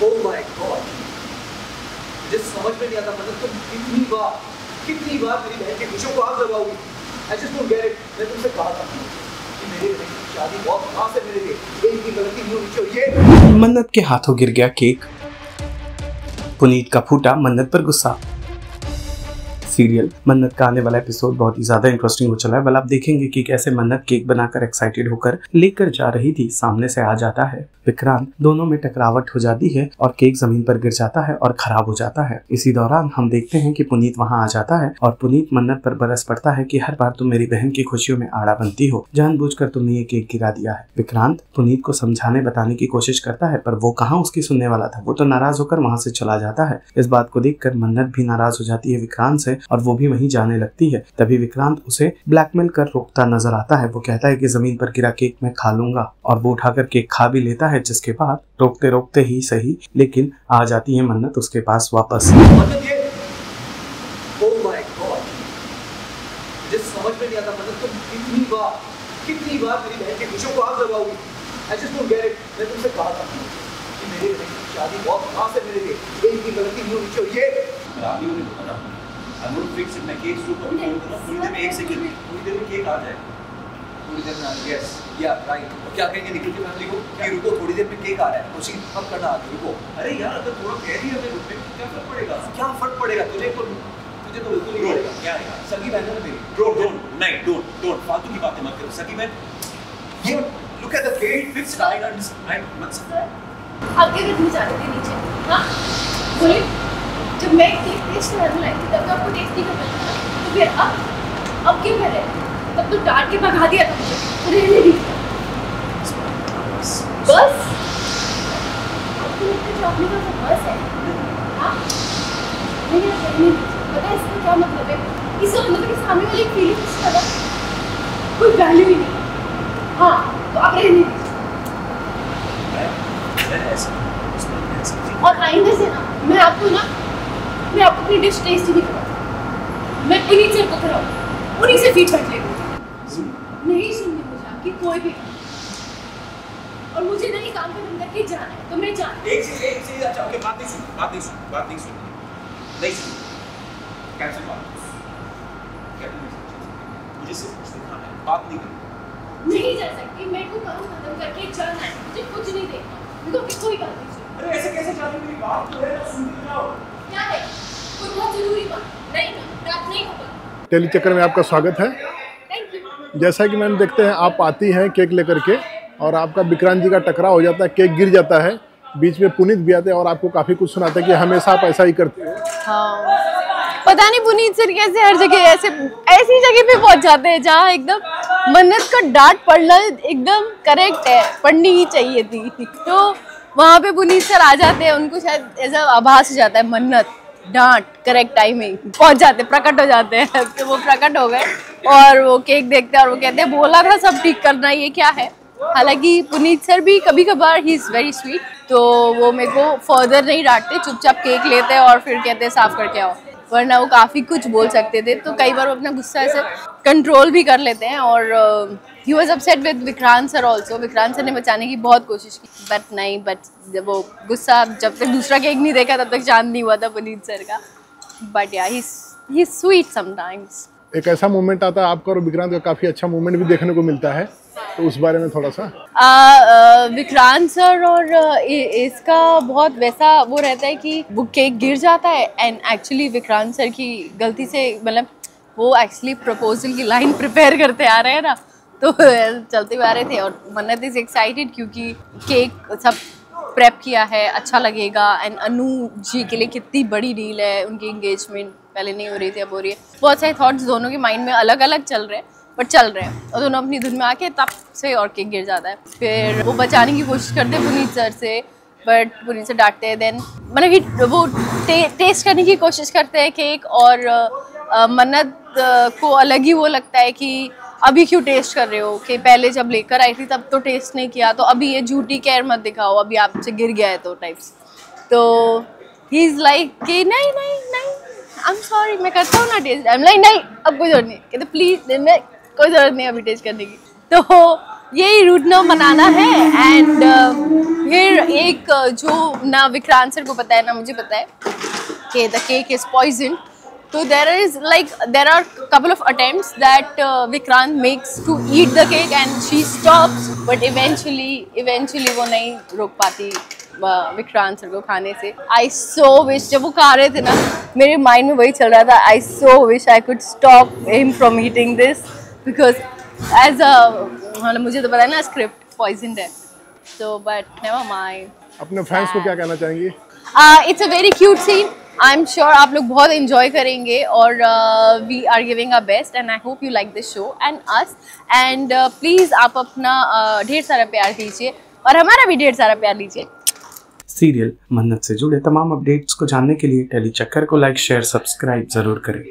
Oh my God! मुझे समझ में नहीं आता, मतलब तुम कितनी बार मेरी बहन की खुशियों को आग लगाओगी? I just don't get it. मैं तुमसे कहा था कि मेरी बहन की शादी बहुत खास है मेरे लिए, एक भी गलती नहीं होनी चाहिए। मन्नत के हाथों गिर गया केक, पुनीत का फूटा मन्नत पर गुस्सा। सीरियल मन्नत का आने वाला एपिसोड बहुत ही ज्यादा इंटरेस्टिंग हो चला है। वाल आप देखेंगे कि कैसे मन्नत केक बनाकर एक्साइटेड होकर लेकर जा रही थी, सामने से आ जाता है विक्रांत, दोनों में टकरावट हो जाती है और केक जमीन पर गिर जाता है और खराब हो जाता है। इसी दौरान हम देखते हैं कि पुनीत वहां आ जाता है और पुनीत मन्नत पर बरस पड़ता है कि हर बार तुम मेरी बहन की खुशियों में आड़ा बनती हो, जानबूझकर तुमने ये केक गिरा दिया है। विक्रांत पुनीत को समझाने बताने की कोशिश करता है पर वो कहाँ उसकी सुनने वाला था, वो तो नाराज होकर वहां से चला जाता है। इस बात को देखकर मन्नत भी नाराज हो जाती है विक्रांत से और वो भी वहीं जाने लगती है। तभी विक्रांत उसे ब्लैकमेल कर रोकता नजर आता है। वो कहता है कि जमीन पर गिरा केक मैं खा लूंगा और वो उठाकर केक खा भी लेता है, जिसके बाद रोकते रोकते ही सही लेकिन आ जाती है मन्नत उसके पास वापस। मतलब ये Oh my God! मुझे समझ में नहीं आता, मतलब तुम कितनी बार मेरी बहन की खुशियों को आग लगाओगी? I just don't get it. मैं तुमसे कहा था कि मेरी बहन की शादी बहुत खास है मेरे लिए, एक भी गलती नहीं होनी चाहिए। रानी ने बताया I'm going to fix it. मैं केक शुरू करूँगा, थोड़ी देर में एक सेकंड में थोड़ी देर में केक आ जाए, थोड़ी देर में आ जाए। यस या राइट। क्या कहेंगे निखिल की फैमिली को कि रुको थोड़ी देर में केक आ रहा है, उसी अब करना आगे रुको। अरे यार अगर थोड़ा कह दिया हमें रुकने में क्या फर्क पड़ेगा? क्या फर्क पड़ेगा तुझे तो बिल्कुल नहीं पड़ेगा। क्या है सगी बहन है मेरी। डोंट फालतू की बातें मत करो। सगी बहन ये look at the cake fix right and मत सकता है आगे भी जा रहे थे नीचे। हां बोले जब मैं केक टेस्ट करने लाई थी तब आपको टेस्ट नहीं करना था, तो फिर अब क्यों कर रहे हैं? तब तो डांट के भगा दिया था मुझे। रहने दी बस आपने का तो बस है। हाँ नहीं रहने पता है इसका क्या मतलब है? इसका मतलब कि सामने वाली फीलिंग्स का कोई वैल्यू ही नहीं। हाँ तो आप रहने दीजिए और आइंदा से ना मैं आपको अपनी डिश टेस्ट ही नहीं कराऊंगी। मैं पुनीत सर को कराऊंगी, उन्हीं से फीडबैक ले लूंगी। नहीं सुननी मुझे आपकी कोई भी, और मुझे नहीं काम पे बंद करके जाना है तो मैं जाना। एक से अच्छा ओके बात नहीं सुन कैंसिल बात मुझे सिर्फ कुछ दिखाना है, बात नहीं करनी। नहीं जा सकती, मेरे को काम खत्म करके जाना है, मुझे कुछ नहीं देखना, मुझे तो कोई बात नहीं सुन। अरे ऐसे कैसे जा रही मेरी बात तो है ना, सुन के जाओ। क्या है कोई बहुत जरूरी बात? नहीं रात नहीं होगा। टेली चक्कर में आपका स्वागत है। Thank you. जैसा कि मैंने देखते हैं आप आती हैं केक लेकर के और आपका विक्रांत जी का टकराव हो जाता है, केक गिर जाता है, बीच में पुनीत भी आते हैं और आपको काफी कुछ सुनाते हैं कि हमेशा आप ऐसा ही करते हो। हाँ पता नहीं पुनीत सर कैसे हर जगह ऐसी जगह पे पहुंच जाते हैं जहाँ एकदम मन्नत का डांट पढ़ना एकदम करेक्ट है, पढ़नी ही चाहिए थी, तो वहाँ पे पुनीत सर आ जाते हैं। उनको शायद ऐसा आभास हो जाता है मन्नत डांट करेक्ट टाइमिंग पहुंच जाते, प्रकट हो जाते हैं। तो वो प्रकट हो गए और वो केक देखते हैं और वो कहते हैं बोला था सब ठीक करना, ये क्या है। हालांकि पुनीत सर भी कभी कभार ही इज़ वेरी स्वीट, तो वो मेरे को फर्दर नहीं डांटते, चुपचाप केक लेते हैं और फिर कहते हैं साफ करके आओ, वरना वो काफ़ी कुछ बोल सकते थे। तो कई बार वो अपना गुस्सा ऐसे कंट्रोल भी कर लेते हैं और he was upset with Vikrant sir also. Vikrant sir ने बचाने की बहुत कोशिश की बट जब वो गुस्सा जब तक दूसरा केक नहीं देखा तब तक शांत नहीं हुआ था पुनीत सर का। बट या ही स्वीट समटाइम्स। एक ऐसा मोमेंट आता है आपका और विक्रांत का काफी अच्छा मोमेंट भी देखने को मिलता है, तो उस बारे में थोड़ा सा। विक्रांत सर और इसका बहुत वैसा वो रहता है कि वो केक गिर जाता है एंड एक्चुअली विक्रांत सर की गलती से, मतलब वो एक्चुअली प्रपोजल की लाइन प्रिपेयर करते आ रहे हैं ना, तो चलते हुए आ रहे थे और मन्नत इज एक्साइटेड क्योंकि केक सब प्रेप किया है, अच्छा लगेगा। एंड अनु जी के लिए कितनी बड़ी डील है, उनकी एंगेजमेंट पहले नहीं हो रही थी अब हो रही है। बहुत सारे थॉट्स दोनों के माइंड में अलग अलग चल रहे हैं बट चल रहे हैं और दोनों अपनी धुन में आके तब से और केक गिर जाता है। फिर वो बचाने की कोशिश करते हैं पुनीत सर से बट पुनीत सर डांटते हैं। देन मतलब वो टेस्ट करने की कोशिश करते हैं केक और मन्नत को अलग ही वो लगता है कि अभी क्यों टेस्ट कर रहे हो, कि पहले जब लेकर आई थी तब तो टेस्ट नहीं किया, तो अभी ये झूठी केयर मत दिखाओ, अभी आपसे गिर गया है तो टाइप्स। तो ही इज़ लाइक कि नहीं आई एम सॉरी, मैं करता हूँ ना टेस्ट। आई एम लाइक नहीं अब कोई जरूरत नहीं, कहते प्लीज़ नहीं कोई ज़रूरत नहीं अभी टेस्ट करने की। तो यही रूट ना बनाना है एंड फिर एक केक जो ना विक्रांत सर को पता है ना मुझे पता है कि the cake is poison. So there are couple of attempts that Vikrant makes to eat the cake and she stops, but eventually वो नहीं रोक पाती विक्रांत सर को खाने से. I so wish, जब वो खा रहे थे ना मेरे माइंड में वही चल रहा था, I so wish I could stop him from eating this because as a मुझे तो पता है ना स्क्रिप्ट पॉइजन है, so but never mind. अपने फैंस को क्या कहना चाहेंगी? It's a very cute scene. I'm sure आप लोग बहुत enjoy करेंगे और we are giving our best and I hope you like this show and us and please आप अपना ढेर सारा प्यार दीजिए और हमारा भी ढेर सारा प्यार दीजिए. सीरियल मन्नत से जुड़े तमाम अपडेट्स को जानने के लिए टेली चक्कर को लाइक शेयर सब्सक्राइब जरूर करें.